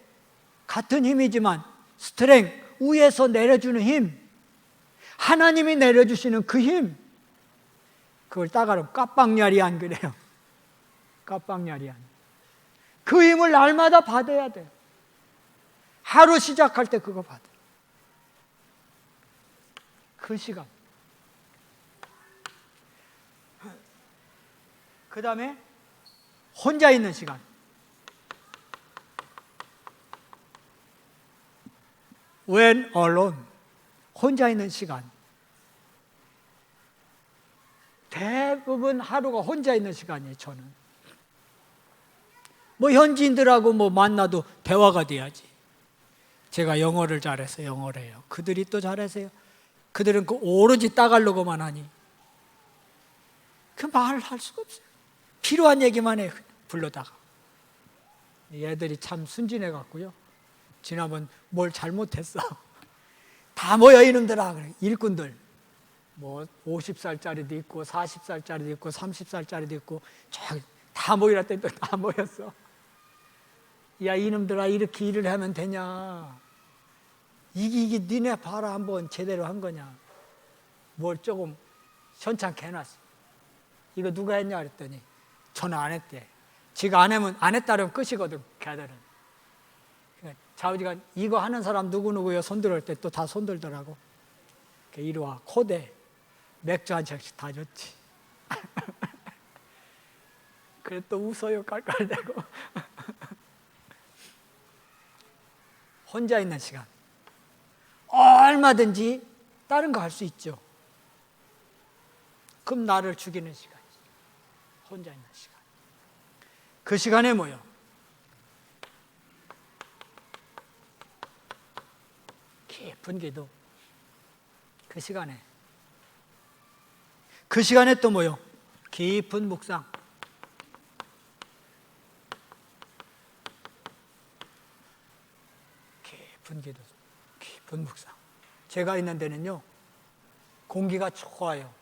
같은 힘이지만 스트렝, 위에서 내려주는 힘, 하나님이 내려주시는 그 힘, 그걸 따가로 깜빵야리안 그래요. 깜빵야리안. 그 힘을 날마다 받아야 돼요. 하루 시작할 때 그거 받아요. 그 시간. 그 다음에 혼자 있는 시간. When alone. 혼자 있는 시간. 대부분 하루가 혼자 있는 시간이에요, 저는. 뭐 현지인들하고 뭐 만나도 대화가 돼야지. 제가 영어를 잘해서 영어를 해요. 그들이 또 잘하세요. 그들은 그 오로지 따갈로고만 하니 그 말을 할 수가 없어요. 필요한 얘기만 해 불러다가. 얘들이 참 순진해 갖고요. 지난번 뭘 잘못했어. 다 모여 이놈들아. 일꾼들. 뭐 50살짜리도 있고 40살짜리도 있고 30살짜리도 있고 다 모이라 했더니 또 다 모였어. 야 이놈들아 이렇게 일을 하면 되냐. 이게 니네 봐라 한번 제대로 한 거냐. 뭘 조금 현찮게 해놨어. 이거 누가 했냐 그랬더니 저는 안 했대. 지가 안 했다 그러면 끝이거든 걔들은. 그러니까 자우지가 이거 하는 사람 누구누구요 손들을 때 또 다 손들더라고. 이리 와 코대 맥주 한 잔씩 다 줬지. 그래 또 웃어요 깔깔대고. 혼자 있는 시간. 얼마든지 다른 거 할 수 있죠. 그럼 나를 죽이는 시간이지. 혼자 있는 시간. 그 시간에 뭐요? 깊은 기도. 그 시간에 또 뭐요? 깊은 묵상. 깊은 기도, 깊은 묵상. 제가 있는 데는요, 공기가 좋아요.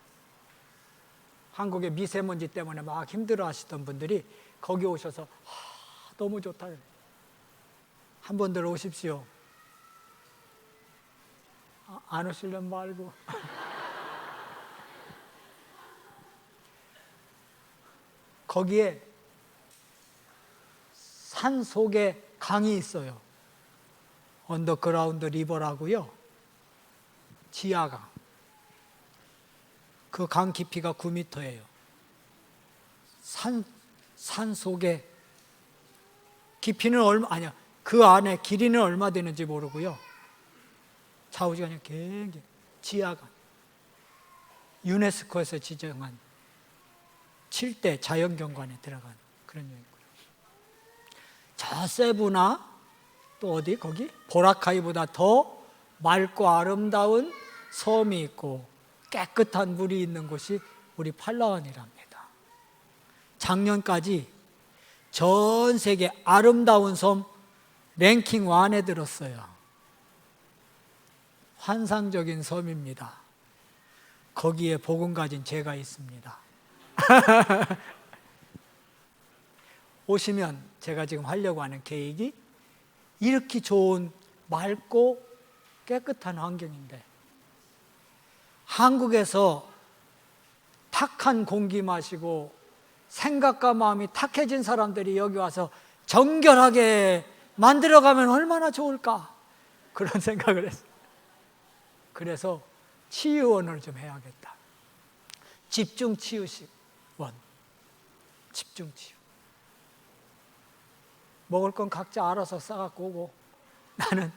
한국의 미세먼지 때문에 막 힘들어 하시던 분들이 거기 오셔서 너무 좋다. 한 번들 오십시오. 안 오시려면 말고. 거기에 산 속에 강이 있어요. 언더그라운드 리버라고요. 지하강. 그 강 깊이가 9m예요. 산 속에 깊이는 아니야. 그 안에 길이는 얼마 되는지 모르고요. 좌우지간이 굉장히 지하강. 유네스코에서 지정한 7대 자연경관에 들어간 그런 여행이고요. 저 세부나 또 어디 거기 보라카이보다 더 맑고 아름다운 섬이 있고 깨끗한 물이 있는 곳이 우리 팔라완이랍니다. 작년까지 전 세계 아름다운 섬 랭킹 1에 들었어요. 환상적인 섬입니다. 거기에 복음 가진 제가 있습니다. 오시면 제가 지금 하려고 하는 계획이 이렇게 좋은 맑고 깨끗한 환경인데 한국에서 탁한 공기 마시고 생각과 마음이 탁해진 사람들이 여기 와서 정결하게 만들어가면 얼마나 좋을까 그런 생각을 했어요. 그래서 치유원을 좀 해야겠다. 집중치유원, 집중치유. 먹을 건 각자 알아서 싸갖고 오고 나는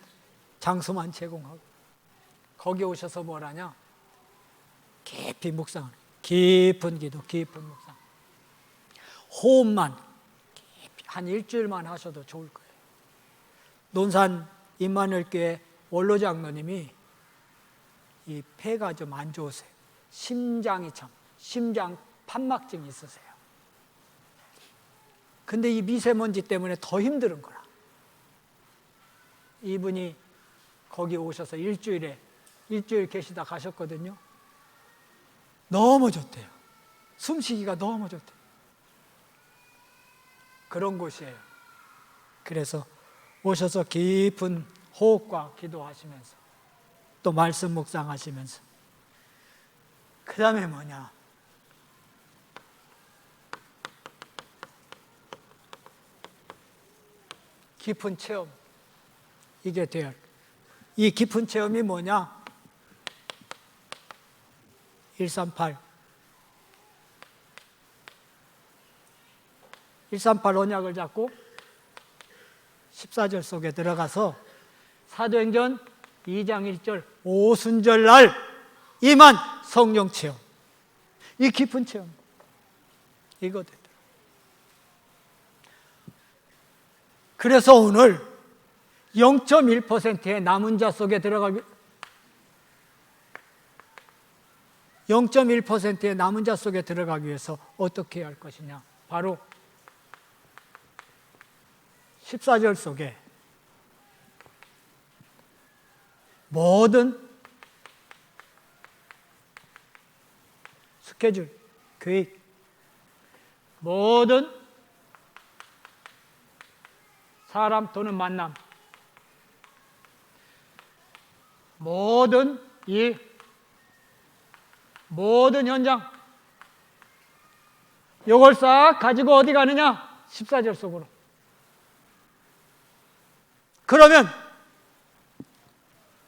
장소만 제공하고 거기 오셔서 뭘 하냐? 깊이 묵상하는 깊은 기도, 깊은 묵상. 호흡만 깊이 한 일주일만 하셔도 좋을 거예요. 논산 임마누엘교회 원로 장로님이 이 폐가 좀 안 좋으세요. 심장 판막증이 있으세요. 근데 이 미세먼지 때문에 더 힘든 거라. 이분이 거기 오셔서 일주일 계시다 가셨거든요. 너무 좋대요. 숨쉬기가 너무 좋대요. 그런 곳이에요. 그래서 오셔서 깊은 호흡과 기도하시면서 또 말씀 묵상하시면서 그 다음에 뭐냐? 깊은 체험. 이게 돼요. 이 깊은 체험이 뭐냐? 138 언약을 잡고 14절 속에 들어가서 사도행전 2장 1절 오순절 날 임한 성령 체험. 이 깊은 체험. 이거 되더라고요. 그래서 오늘 0.1%의 남은 자 속에 들어가기 0.1%의 남은 자 속에 들어가기 위해서 어떻게 해야 할 것이냐? 바로 14절 속에 모든 스케줄, 계획, 모든 사람 또는 만남, 모든 일, 모든 현장, 이걸 싹 가지고 어디 가느냐? 14절 속으로. 그러면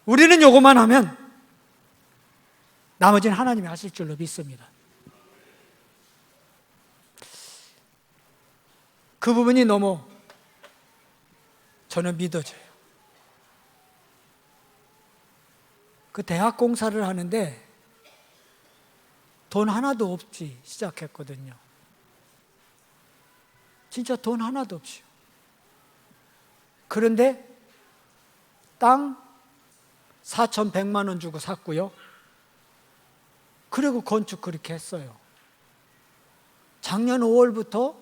우리는 요것만 하면 나머지는 하나님이 하실 줄로 믿습니다. 그 부분이 너무 저는 믿어져요. 그 대학 공사를 하는데 돈 하나도 없이 시작했거든요. 진짜 돈 하나도 없이요. 그런데 땅 4,100만 원 주고 샀고요. 그리고 건축 그렇게 했어요. 작년 5월부터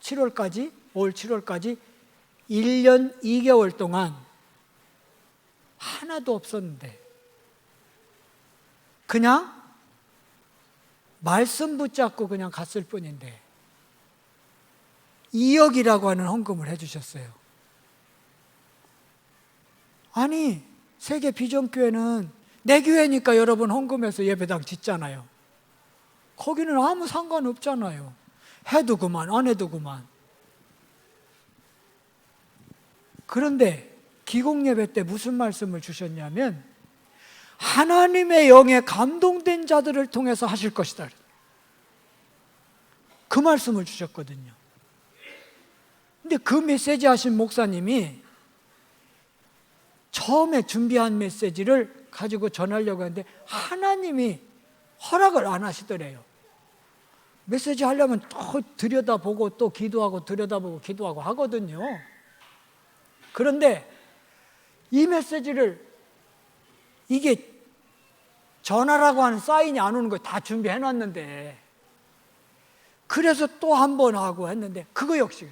7월까지, 5월 7월까지 1년 2개월 동안 하나도 없었는데 그냥 말씀 붙잡고 그냥 갔을 뿐인데 2억이라고 하는 헌금을 해주셨어요. 아니, 세계 비전교회는 내 교회니까 여러분 헌금해서 예배당 짓잖아요. 거기는 아무 상관없잖아요. 해도 그만, 안 해도 그만. 그런데 기공예배 때 무슨 말씀을 주셨냐면 하나님의 영에 감동된 자들을 통해서 하실 것이다. 그 말씀을 주셨거든요. 근데 그 메시지 하신 목사님이 처음에 준비한 메시지를 가지고 전하려고 했는데 하나님이 허락을 안 하시더래요. 메시지 하려면 또 들여다보고 또 기도하고 들여다보고 기도하고 하거든요. 그런데 이 메시지를 이게 전하라고 하는 사인이 안 오는 거 다 준비해놨는데 그래서 또 한 번 하고 했는데 그거 역시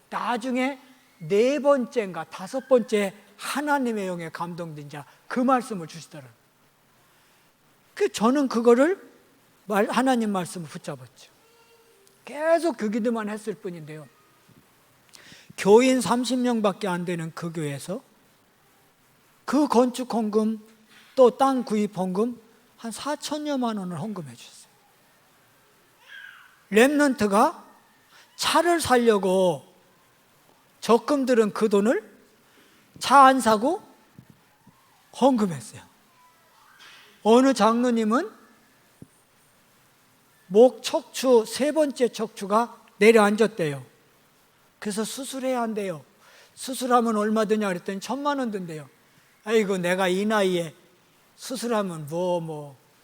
나중에 4번째인가 5번째 하나님의 영에 감동된 자 그 말씀을 주시더라고요. 저는 그거를 하나님 말씀을 붙잡았죠. 계속 그 기도만 했을 뿐인데요. 교인 30명밖에 안 되는 그 교회에서 그 건축 헌금 또 땅 구입 헌금 한 4천여만 원을 헌금해 주셨어요. 렘넌트가 차를 사려고 적금 들은 그 돈을 차 안 사고 헌금했어요. 어느 장로님은 목 척추 3번째 척추가 내려앉았대요. 그래서 수술해야 한대요. 수술하면 얼마 드냐 그랬더니 1,000만 원 든대요. 아이고 내가 이 나이에 수술하면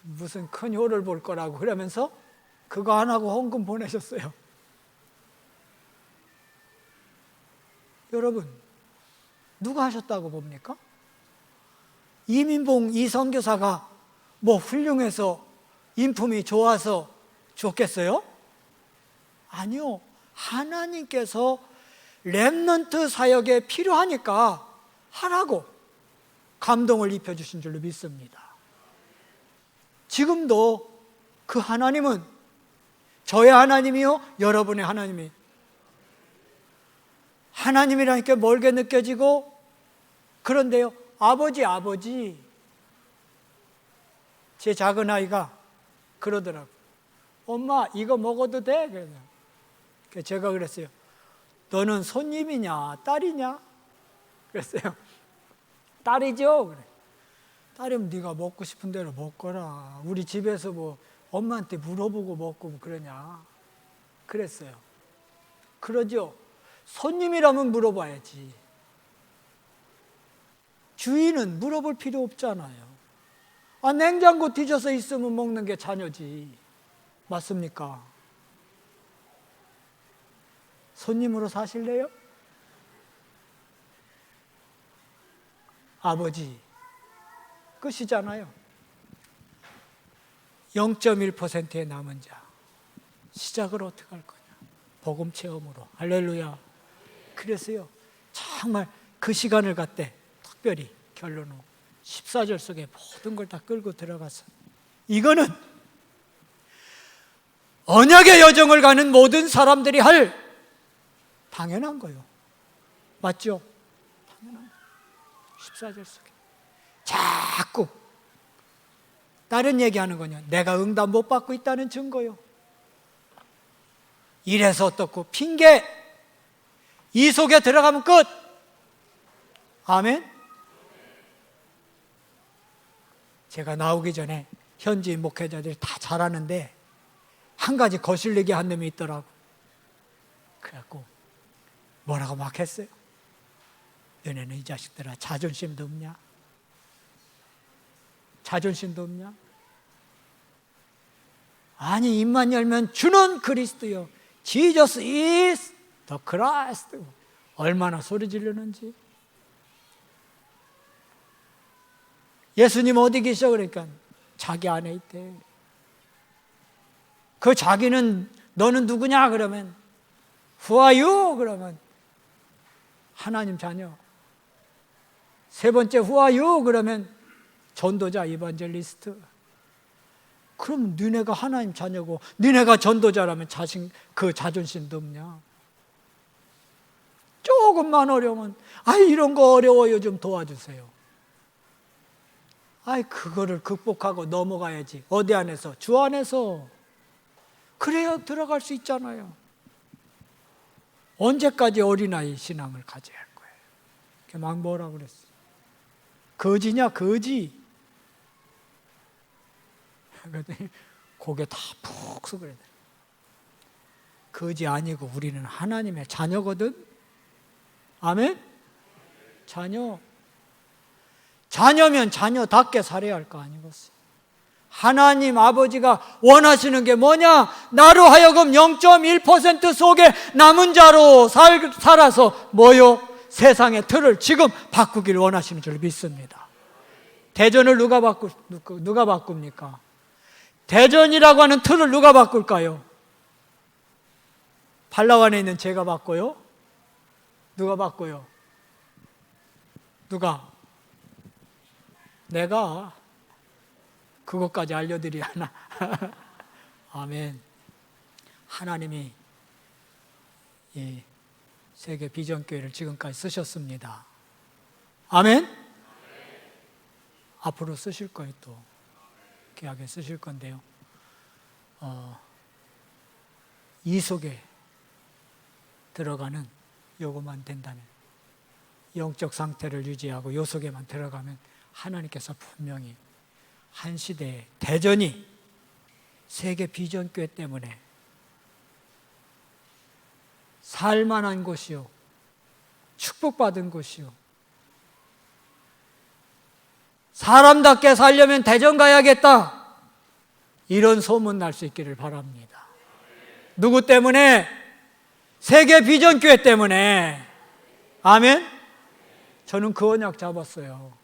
무슨 큰 효를 볼 거라고 그러면서 그거 안 하고 헌금 보내셨어요. 여러분 누가 하셨다고 봅니까? 이민봉 이 선교사가 훌륭해서 인품이 좋아서 좋겠어요? 아니요. 하나님께서 렘넌트 사역에 필요하니까 하라고 감동을 입혀주신 줄로 믿습니다. 지금도 그 하나님은 저의 하나님이요 여러분의 하나님이 하나님이라니까 멀게 느껴지고 그런데요 아버지 제 작은 아이가 그러더라고요. 엄마 이거 먹어도 돼? 그래서 제가 그랬어요. 너는 손님이냐 딸이냐? 그랬어요. 딸이죠. 그래. 딸이면 네가 먹고 싶은 대로 먹거라. 우리 집에서 엄마한테 물어보고 먹고 그러냐? 그랬어요. 그러죠. 손님이라면 물어봐야지. 주인은 물어볼 필요 없잖아요. 냉장고 뒤져서 있으면 먹는 게 자녀지. 맞습니까? 손님으로 사실래요? 아버지, 끝이잖아요. 0.1%의 남은 자. 시작을 어떻게 할 거냐? 복음 체험으로. 할렐루야. 그래서요, 정말 그 시간을 갖대 특별히 결론 후 14절 속에 모든 걸 다 끌고 들어가서 이거는 언약의 여정을 가는 모든 사람들이 할 당연한 거예요. 맞죠? 당연한 거예요. 14절 속에 자꾸 다른 얘기하는 거냐? 내가 응답 못 받고 있다는 증거요. 이래서 어떻고 핑계 이 속에 들어가면 끝. 아멘. 제가 나오기 전에 현지인 목회자들이 다 잘하는데 한 가지 거슬리게 한 놈이 있더라고. 그래갖고 뭐라고 막 했어요. 너네는 이 자식들아 자존심도 없냐? 자존심도 없냐? 아니, 입만 열면 주는 그리스도요, Jesus is the Christ. 얼마나 소리 지르는지. 예수님 어디 계셔? 그러니까 자기 안에 있대. 그 자기는 너는 누구냐? 그러면 Who are you? 그러면 하나님 자녀. 세 번째 Who are you? 그러면 전도자, 이반젤리스트. 그럼 너네가 하나님 자녀고 너네가 전도자라면 그 자존심도 없냐? 조금만 어려우면 이런 거 어려워요, 좀 도와주세요. 그거를 극복하고 넘어가야지. 어디 안에서? 주 안에서. 그래야 들어갈 수 있잖아요. 언제까지 어린아이 신앙을 가져야 할 거예요? 막 뭐라 그랬어? 거지냐, 거지? 그랬더니 고개 다 푹 숙여야 돼. 거지 아니고 우리는 하나님의 자녀거든. 아멘? 자녀. 자녀면 자녀답게 살아야 할 거 아니겠어요? 하나님 아버지가 원하시는 게 뭐냐? 나로 하여금 0.1% 속에 남은 자로 살아서 뭐요? 세상의 틀을 지금 바꾸기를 원하시는 줄 믿습니다. 대전을 누가 바꿉니까? 대전이라고 하는 틀을 누가 바꿀까요? 팔라완에 있는 제가 바꿔요? 누가 바꿔요? 누가? 내가 그것까지 알려드려야 하나? 아멘. 하나님이 이 세계 비전교회를 지금까지 쓰셨습니다. 아멘. 앞으로 쓰실 거예요. 또 귀하게 쓰실 건데요. 이 속에 들어가는 요것만 된다면, 영적 상태를 유지하고 요 속에만 들어가면 하나님께서 분명히 한 시대에 대전이 세계 비전교회 때문에 살만한 곳이요, 축복받은 곳이요, 사람답게 살려면 대전 가야겠다, 이런 소문 날 수 있기를 바랍니다. 누구 때문에? 세계 비전교회 때문에. 아멘? 저는 그 언약 잡았어요.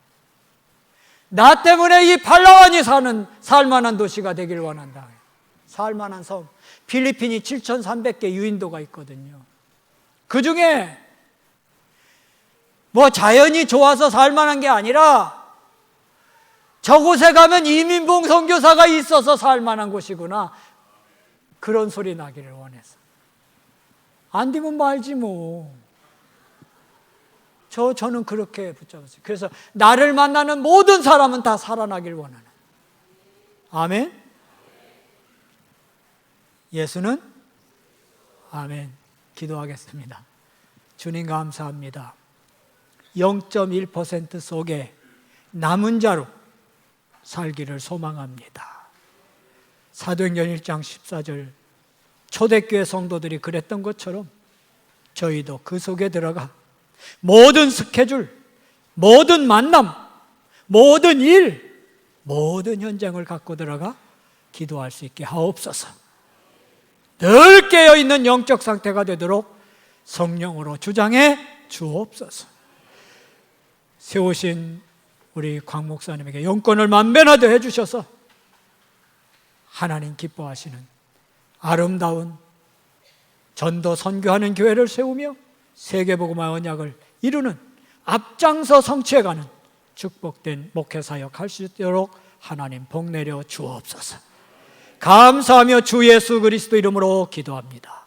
나 때문에 이 팔라완이 사는 살만한 도시가 되기를 원한다. 살만한 섬. 필리핀이 7,300개 유인도가 있거든요. 그 중에 뭐 자연이 좋아서 살만한 게 아니라 저곳에 가면 이민봉 선교사가 있어서 살만한 곳이구나, 그런 소리 나기를 원해서. 안 되면 말지 뭐. 저는 그렇게 붙잡았어요. 그래서 나를 만나는 모든 사람은 다 살아나길 원하는. 아멘. 예수는? 아멘. 기도하겠습니다. 주님 감사합니다. 0.1% 속에 남은 자로 살기를 소망합니다. 사도행전 1장 14절 초대교회 성도들이 그랬던 것처럼 저희도 그 속에 들어가 모든 스케줄, 모든 만남, 모든 일, 모든 현장을 갖고 들어가 기도할 수 있게 하옵소서. 늘 깨어있는 영적 상태가 되도록 성령으로 주장해 주옵소서. 세우신 우리 곽 목사님에게 영권을 만변하게 해주셔서 하나님 기뻐하시는 아름다운 전도 선교하는 교회를 세우며 세계복음화 언약을 이루는 앞장서 성취해가는 축복된 목회사역 할 수 있도록 하나님 복 내려 주옵소서. 감사하며 주 예수 그리스도 이름으로 기도합니다.